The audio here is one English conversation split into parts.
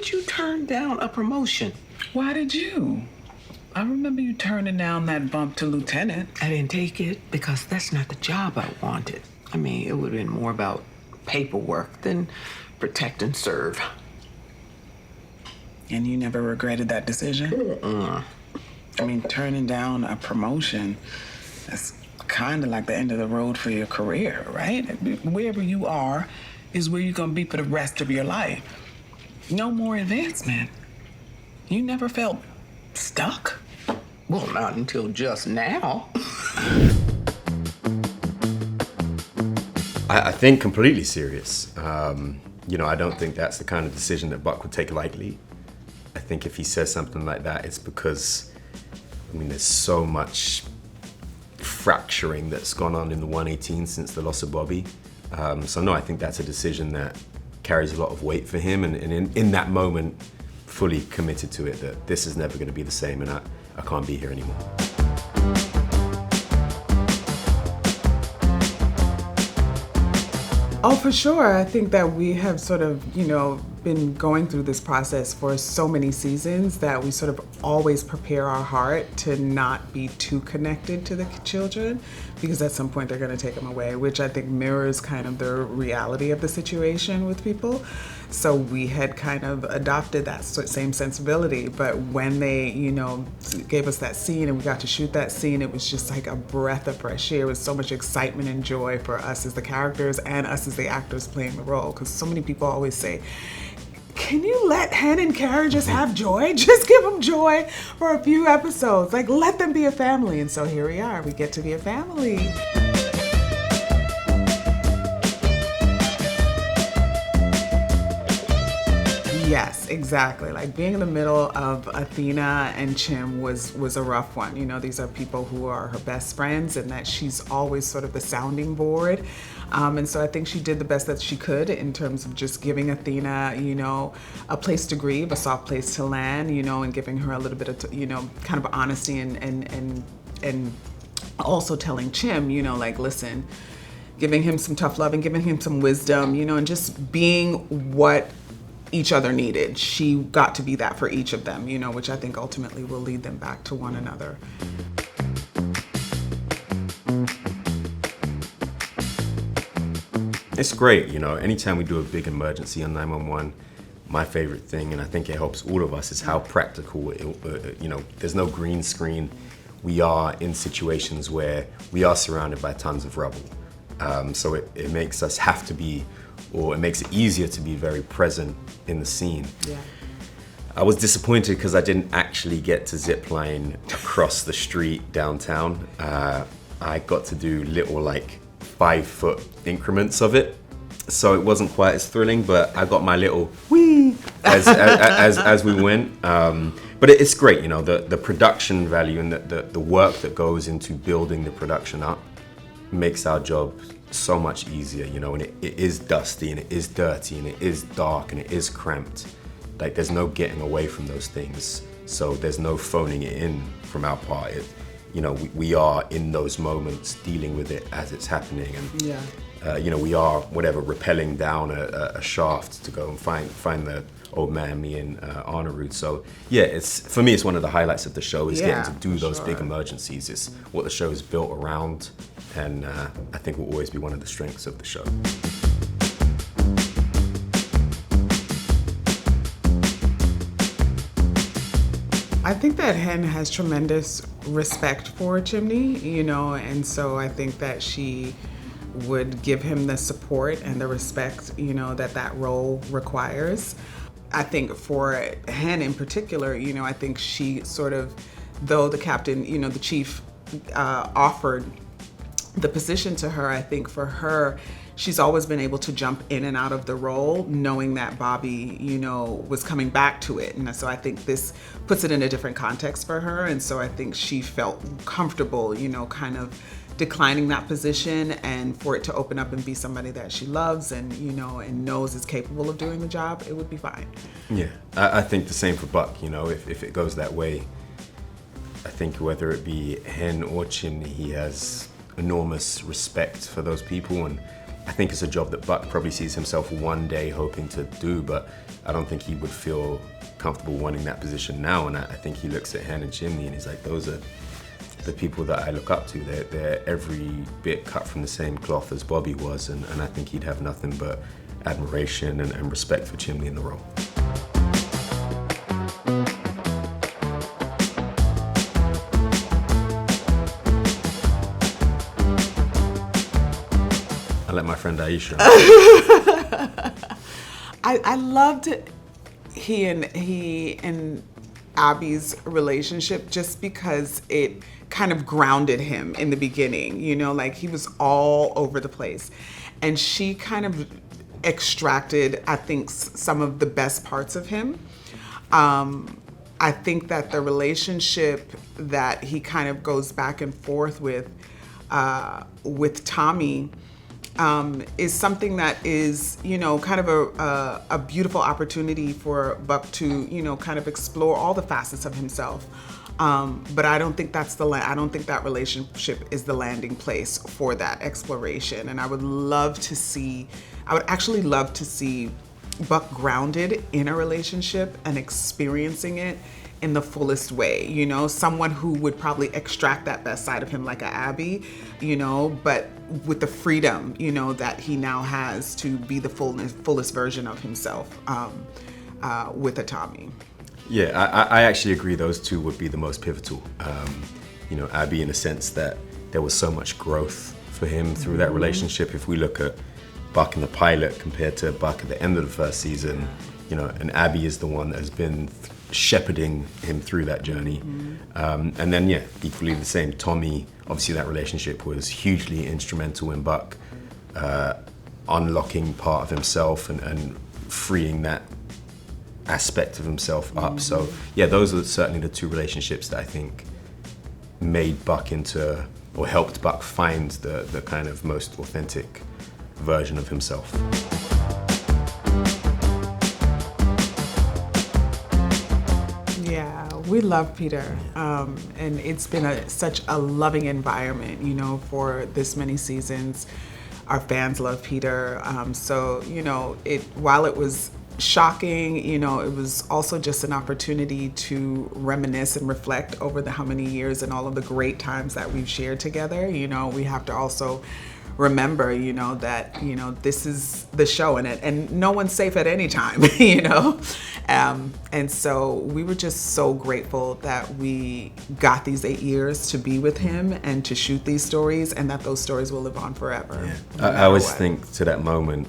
would you turn down a promotion? Why did you? I remember you turning down that bump to lieutenant. I didn't take it because that's not the job I wanted. I mean, it would have been more about paperwork than protect and serve. And you never regretted that decision? I mean, turning down a promotion, that's kind of like the end of the road for your career, right? Wherever you are is where you're gonna be for the rest of your life. No more advancement. You never felt stuck? Well, not until just now. I think completely serious. I don't think that's the kind of decision that Buck would take lightly. I think if he says something like that, it's because, there's so much fracturing that's gone on in the 118 since the loss of Bobby. No, I think that's a decision that carries a lot of weight for him, and in that moment, fully committed to it, that this is never going to be the same, and I can't be here anymore. Oh, for sure. I think that we have sort of, been going through this process for so many seasons that we sort of always prepare our heart to not be too connected to the children, because at some point they're going to take them away, which I think mirrors kind of the reality of the situation with people. So we had kind of adopted that same sensibility, but when they, gave us that scene and we got to shoot that scene, it was just like a breath of fresh air. It was so much excitement and joy for us as the characters and us as the actors playing the role, because so many people always say, can you let Hen and Karen just have joy? Just give them joy for a few episodes. Like, let them be a family. And so here we are. We get to be a family. Yes, exactly. Like being in the middle of Athena and Chim was a rough one. These are people who are her best friends, and that she's always sort of the sounding board. And so I think she did the best that she could in terms of just giving Athena, a place to grieve, a soft place to land, and giving her a little bit of, kind of honesty and also telling Chim, listen, giving him some tough love and giving him some wisdom, and just being what each other needed. She got to be that for each of them, which I think ultimately will lead them back to one another. It's great, anytime we do a big emergency on 911, my favorite thing, and I think it helps all of us, is how practical, there's no green screen. We are in situations where we are surrounded by tons of rubble. So it makes us have to be, or it makes it easier to be very present in the scene. Yeah. I was disappointed because I didn't actually get to zip line across the street downtown. I got to do little 5-foot increments of it, so it wasn't quite as thrilling. But I got my little whee as we went. But it's great, the production value and the work that goes into building the production up makes our job so much easier, and it is dusty and it is dirty and it is dark and it is cramped. There's no getting away from those things, so there's no phoning it in from our part. We are in those moments dealing with it as it's happening, and we are rappelling down a shaft to go and find the old man, me and Arnarood. So yeah, for me it's one of the highlights of the show is getting to do those big emergencies. It's what the show is built around, and I think will always be one of the strengths of the show. I think that Hen has tremendous respect for Chimney, and so I think that she would give him the support and the respect, that role requires. I think for Hen in particular, I think she sort of, though the captain, the chief offered the position to her, I think for her, she's always been able to jump in and out of the role, knowing that Bobby, was coming back to it. And so I think this puts it in a different context for her. And so I think she felt comfortable, kind of declining that position, and for it to open up and be somebody that she loves and, and knows is capable of doing the job, it would be fine. Yeah, I think the same for Buck, if it goes that way, I think whether it be Hen or Chimney, he has enormous respect for those people, and I think it's a job that Buck probably sees himself one day hoping to do, but I don't think he would feel comfortable wanting that position now. And I think he looks at Hen and Chimney and he's like, those are the people that I look up to. They're every bit cut from the same cloth as Bobby was, and I think he'd have nothing but admiration and respect for Chimney in the role. I let my friend Aisha. I loved he and Abby's relationship just because it kind of grounded him in the beginning, you know, like he was all over the place. And she kind of extracted, I think, some of the best parts of him. I think that the relationship that he kind of goes back and forth with Tommy is something that is, you know, kind of a beautiful opportunity for Buck to, you know, kind of explore all the facets of himself. But I don't think I don't think that relationship is the landing place for that exploration. And I would actually love to see Buck grounded in a relationship and experiencing it in the fullest way, you know, someone who would probably extract that best side of him like a Abby, you know, but with the freedom, you know, that he now has to be the fullest version of himself with a Tommy. Yeah, I actually agree those two would be the most pivotal. You know, Abby in a sense that there was so much growth for him through that relationship. If we look at Buck in the pilot compared to Buck at the end of the first season, you know, and Abby is the one that has been shepherding him through that journey. And then, yeah, equally the same, Tommy, obviously that relationship was hugely instrumental in Buck unlocking part of himself and freeing that aspect of himself up. So yeah, those are certainly the two relationships that I think made Buck into, or helped Buck find the kind of most authentic version of himself. Yeah, we love Peter, and it's been such a loving environment, you know, for this many seasons. Our fans love Peter, so, you know, while it was shocking, you know, it was also just an opportunity to reminisce and reflect over how many years and all of the great times that we've shared together. You know, we have to also remember, you know, that, you know, this is the show and no one's safe at any time, you know. And so we were just so grateful that we got these 8 years to be with him and to shoot these stories, and that those stories will live on forever. Yeah. I always think to that moment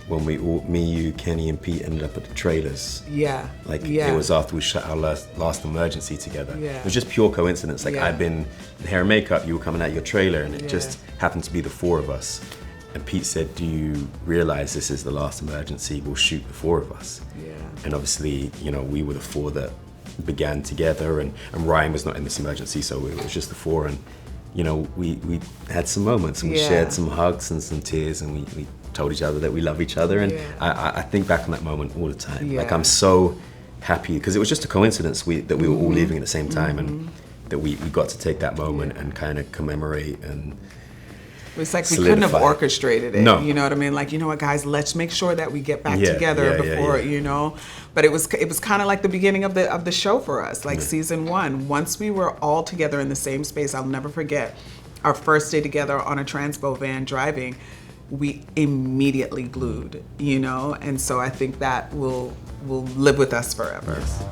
when me, you, Kenny, and Pete ended up at the trailers. Yeah. It was after we shot our last emergency together. Yeah. It was just pure coincidence. Like, Yeah. I'd been in hair and makeup, you were coming out your trailer, and it just happened to be the four of us. And Pete said, "Do you realize this is the last emergency? We'll shoot the four of us." Yeah. And obviously, you know, we were the four that began together, and Ryan was not in this emergency, so it was just the four. And, you know, we had some moments, and we shared some hugs and some tears, and we told each other that we love each other. And I think back on that moment all the time. Yeah. Like, I'm so happy, because it was just a coincidence that we were all leaving at the same time, and that we got to take that moment and kind of commemorate and it's like we couldn't have solidify. orchestrated it. No. You know what I mean? Like, you know what, guys, let's make sure that we get back together before, you know. But it was kind of like the beginning of the show for us, like season 1. Once we were all together in the same space, I'll never forget our first day together on a transpo van driving. We immediately glued, you know, and so I think that will live with us forever. Yes.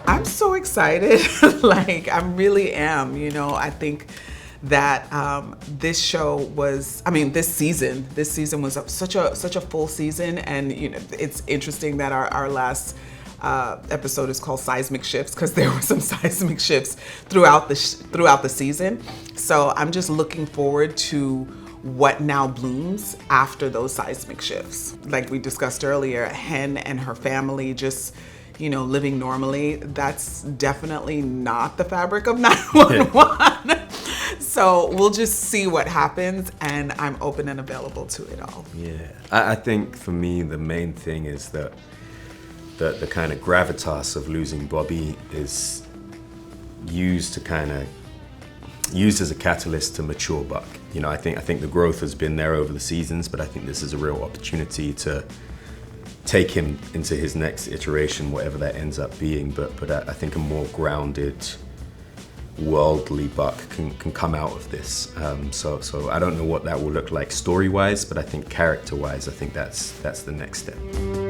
I'm so excited. Like, I really am, you know. I think that this season was such a full season, and, you know, it's interesting that our last episode is called Seismic Shifts, because there were some seismic shifts throughout the season. So I'm just looking forward to what now blooms after those seismic shifts. Like we discussed earlier, Hen and her family just, you know, living normally. That's definitely not the fabric of 911. So we'll just see what happens, and I'm open and available to it all. Yeah, I think for me the main thing is that the kind of gravitas of losing Bobby is used to kind of used as a catalyst to mature Buck. You know, I think the growth has been there over the seasons, but I think this is a real opportunity to take him into his next iteration, whatever that ends up being. But I think a more grounded, worldly Buck can come out of this. So I don't know what that will look like story-wise, but I think character-wise, I think that's the next step.